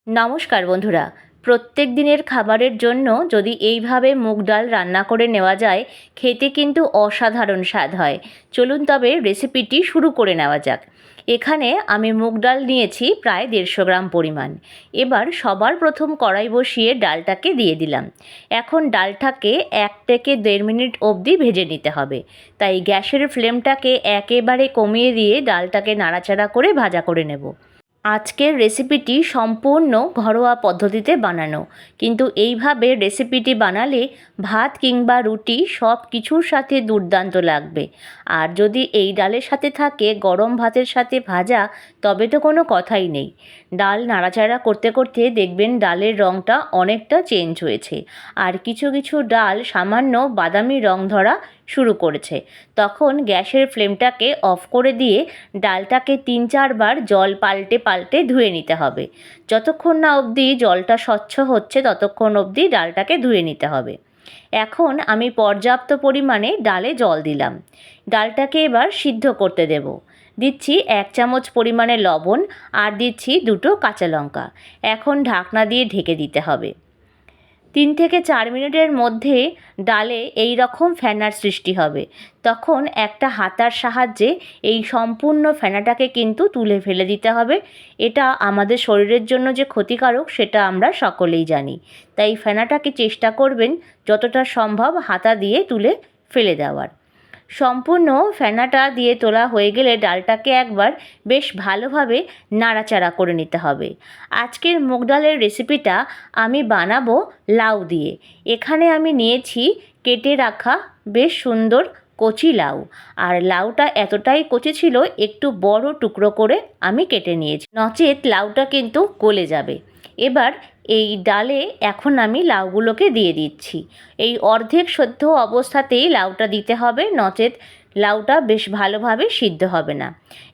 নমস্কার বন্ধুরা। প্রত্যেক দিনের খাবারের জন্য যদি এইভাবে মুগ ডাল রান্না করে নেওয়া যায়, খেতে কিন্তু অসাধারণ স্বাদ হয়। চলুন তবে রেসিপিটি শুরু করে নেওয়া যাক। এখানে আমি মুগ ডাল নিয়েছি প্রায় 150 গ্রাম পরিমাণ। এবার সবার প্রথম কড়াই বসিয়ে ডালটাকে দিয়ে দিলাম। এখন ডালটাকে 1 থেকে 1.5 মিনিট অবধি ভেজে নিতে হবে। তাই গ্যাসের ফ্লেমটাকে একেবারে কমিয়ে দিয়ে ডালটাকে নাড়াচাড়া করে ভাজা করে নেব। আজকের রেসিপিটি সম্পূর্ণ ঘরোয়া পদ্ধতিতে বানানো, কিন্তু এইভাবে রেসিপিটি বানালে ভাত কিংবা রুটি সব কিছুর সাথে দুর্দান্ত লাগবে। আর যদি এই ডালের সাথে থাকে গরম ভাতের সাথে ভাজা, তবে তো কোনো কথাই নেই। ডাল নাড়াচাড়া করতে করতে দেখবেন ডালের রঙটা অনেকটা চেঞ্জ হয়েছে, আর কিছু কিছু ডাল সামান্য বাদামি রং ধরা শুরু করেছে। তখন গ্যাসের ফ্লেমটাকে অফ করে দিয়ে ডালটাকে 3-4 বার জল পাল্টে পাল্টে ধুয়ে নিতে হবে। যতক্ষণ না অবধি জলটা স্বচ্ছ হচ্ছে ততক্ষণ অবধি ডালটাকে ধুয়ে নিতে হবে। এখন আমি পর্যাপ্ত পরিমাণে ডালে জল দিলাম। ডালটাকে এবার সিদ্ধ করতে দেব। দিচ্ছি 1 চামচ পরিমাণে লবণ আর দিচ্ছি 2টো কাঁচা লঙ্কা। এখন ঢাকনা দিয়ে ঢেকে দিতে হবে। 3 থেকে 4 মিনিটের মধ্যে ডালে এই রকম ফেনার সৃষ্টি হবে। তখন একটা হাতার সাহায্যে এই সম্পূর্ণ ফেনাটাকে কিন্তু তুলে ফেলে দিতে হবে। এটা আমাদের শরীরের জন্য যে ক্ষতিকারক সেটা আমরা সকলেই জানি। তাই ফেনাটাকে চেষ্টা করবেন যতটা সম্ভব হাতা দিয়ে তুলে ফেলে দেওয়ার। সম্পূর্ণ ফেনাটা দিয়ে তোলা হয়ে গেলে ডালটাকে একবার বেশ ভালোভাবে নাড়াচাড়া করে নিতে হবে। আজকের মুগ ডালের রেসিপিটা আমি বানাবো লাউ দিয়ে। এখানে আমি নিয়েছি কেটে রাখা বেশ সুন্দর কচি লাউ, আর লাউটা এতটাই কচি ছিল একটু বড় টুকরো করে আমি কেটে নিয়েছি, নচেত লাউটা কিন্তু গলে যাবে। এবার এই ডালে এখন আমি লাউগুলোকে দিয়ে দিচ্ছি। এই অর্ধেক সেদ্ধ অবস্থাতেই লাউটা দিতে হবে, নচেত লাউটা বেশ ভালোভাবে সিদ্ধ হবে না।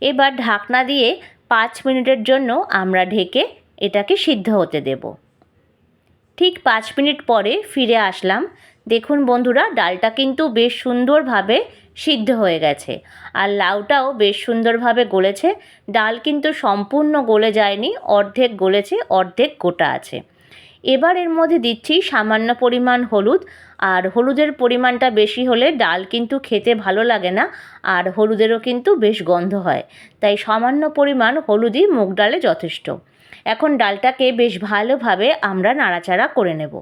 এবার ঢাকনা দিয়ে 5 মিনিটের জন্য আমরা ঢেকে এটাকে সিদ্ধ হতে দেব। ঠিক 5 মিনিট পরে ফিরে আসলাম। দেখুন বন্ধুরা, ডালটা কিন্তু বেশ সুন্দরভাবে সিদ্ধ হয়ে গেছে, আর লাউটাও বেশ সুন্দরভাবে গলেছে। ডাল কিন্তু সম্পূর্ণ গলে যায়নি, অর্ধেক গলেছে, অর্ধেক গোটা আছে। এবার এর মধ্যে দিচ্ছি সামান্য পরিমাণ হলুদ, আর হলুদের পরিমাণটা বেশি হলে ডাল কিন্তু খেতে ভালো লাগে না, আর হলুদেরও কিন্তু বেশ গন্ধ হয়। তাই সামান্য পরিমাণ হলুদই মুগ ডালে যথেষ্ট। এখন ডালটাকে বেশ ভালোভাবে আমরা নাড়াচাড়া করে নেব।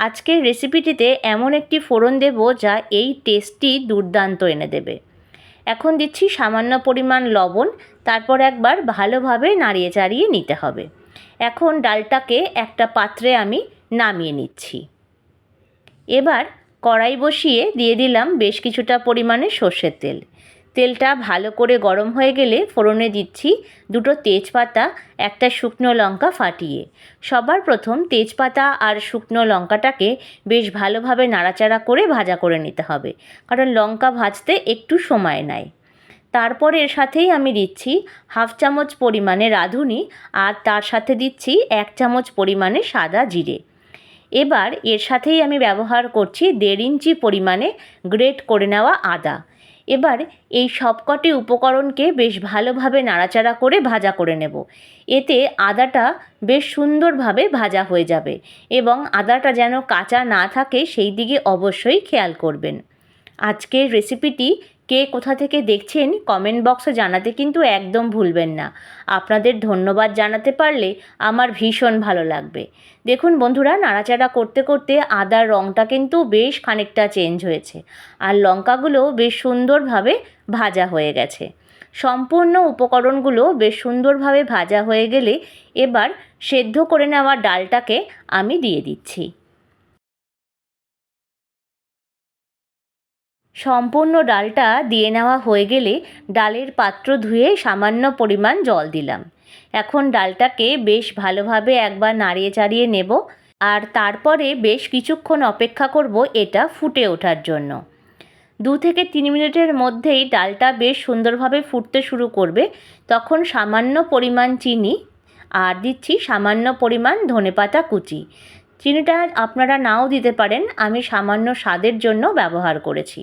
আজকের রেসিপিটিতে এমন একটি ফোড়ন দেব যা এই টেস্টটি দুর্দান্ত এনে দেবে। এখন দিচ্ছি সামান্য পরিমাণ লবণ, তারপর একবার ভালোভাবে নাড়িয়ে চাড়িয়ে নিতে হবে। এখন ডালটাকে একটা পাত্রে আমি নামিয়ে নিচ্ছি। এবার কড়াই বসিয়ে দিয়ে দিলাম বেশ কিছুটা পরিমাণে সর্ষের তেল। তেলটা ভালো করে গরম হয়ে গেলে ফোড়নে দিচ্ছি 2টো তেজপাতা, একটা শুকনো লঙ্কা ফাটিয়ে। সবার প্রথম তেজপাতা আর শুকনো লঙ্কাটাকে বেশ ভালোভাবে নাড়াচাড়া করে ভাজা করে নিতে হবে, কারণ লঙ্কা ভাজতে একটু সময় নেয়। তারপরে এর সাথেই আমি দিচ্ছি 1/2 চামচ পরিমাণে রাঁধুনি, আর তার সাথে দিচ্ছি 1 চামচ পরিমাণে সাদা জিরে। এবার এর সাথেই আমি ব্যবহার করছি 1.5 ইঞ্চি পরিমাণে গ্রেট করে নেওয়া আদা। এবার এই সবকটি উপকরণকে বেশ ভালোভাবে নাড়াচাড়া করে ভাজা করে নেব। এতে আদাটা বেশ সুন্দরভাবে ভাজা হয়ে যাবে, এবং আদাটা যেন কাঁচা না থাকে সেই দিকে অবশ্যই খেয়াল করবেন। আজকের রেসিপিটি কে কোথা থেকে দেখছেন কমেন্ট বক্সে জানাতে কিন্তু একদম ভুলবেন না। আপনাদের ধন্যবাদ জানাতে পারলে আমার ভীষণ ভালো লাগবে। দেখুন বন্ধুরা, নাড়াচাড়া করতে করতে আদার রঙটা কিন্তু বেশ খানিকটা চেঞ্জ হয়েছে, আর লঙ্কাগুলোও বেশ সুন্দরভাবে ভাজা হয়ে গেছে। সম্পূর্ণ উপকরণগুলো বেশ সুন্দরভাবে ভাজা হয়ে গেলে এবার সেদ্ধ করে নেওয়া ডালটাকে আমি দিয়ে দিচ্ছি। সম্পূর্ণ ডালটা দিয়ে নেওয়া হয়ে গেলে ডালের পাত্র ধুয়ে সামান্য পরিমাণ জল দিলাম। এখন ডালটাকে বেশ ভালোভাবে একবার নাড়িয়ে চাড়িয়ে নেব, আর তারপরে বেশ কিছুক্ষণ অপেক্ষা করব এটা ফুটে ওঠার জন্য। 2 থেকে 3 মিনিটের মধ্যেই ডালটা বেশ সুন্দরভাবে ফুটতে শুরু করবে। তখন সামান্য পরিমাণ চিনি আর দিচ্ছি সামান্য পরিমাণ ধনেপাতা কুচি। চিনিটা আপনারা নাও দিতে পারেন, আমি সামান্য স্বাদের জন্য ব্যবহার করেছি।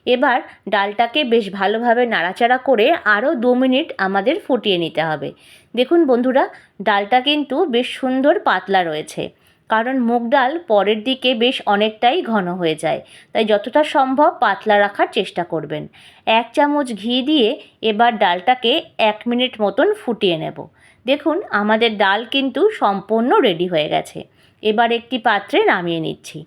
এবার ডালটাকে বেশ ভালোভাবে নাড়াচাড়া করে আরও 2 মিনিট আমাদের ফুটিয়ে নিতে হবে। দেখুন বন্ধুরা, ডালটা কিন্তু বেশ সুন্দর পাতলা রয়েছে, কারণ মুগ ডাল পরের দিকে বেশ অনেকটাই ঘন হয়ে যায়, তাই যতটা সম্ভব পাতলা রাখার চেষ্টা করবেন। 1 চামচ ঘি দিয়ে এবার ডালটাকে 1 মিনিট মতন ফুটিয়ে নেব। দেখুন আমাদের ডাল কিন্তু সম্পূর্ণ রেডি হয়ে গেছে। এবার একটি পাত্রে নামিয়ে নিচ্ছি।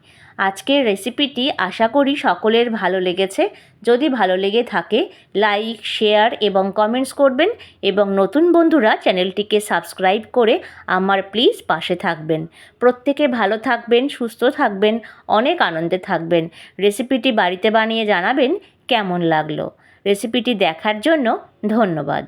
আজকের রেসিপিটি আশা করি সকলের ভালো লেগেছে। যদি ভালো লেগে থাকে লাইক, শেয়ার এবং কমেন্টস করবেন, এবং নতুন বন্ধুরা চ্যানেলটিকে সাবস্ক্রাইব করে আমার প্লিজ পাশে থাকবেন। প্রত্যেকে ভালো থাকবেন, সুস্থ থাকবেন, অনেক আনন্দে থাকবেন। রেসিপিটি বাড়িতে বানিয়ে জানাবেন কেমন লাগলো। রেসিপিটি দেখার জন্য ধন্যবাদ।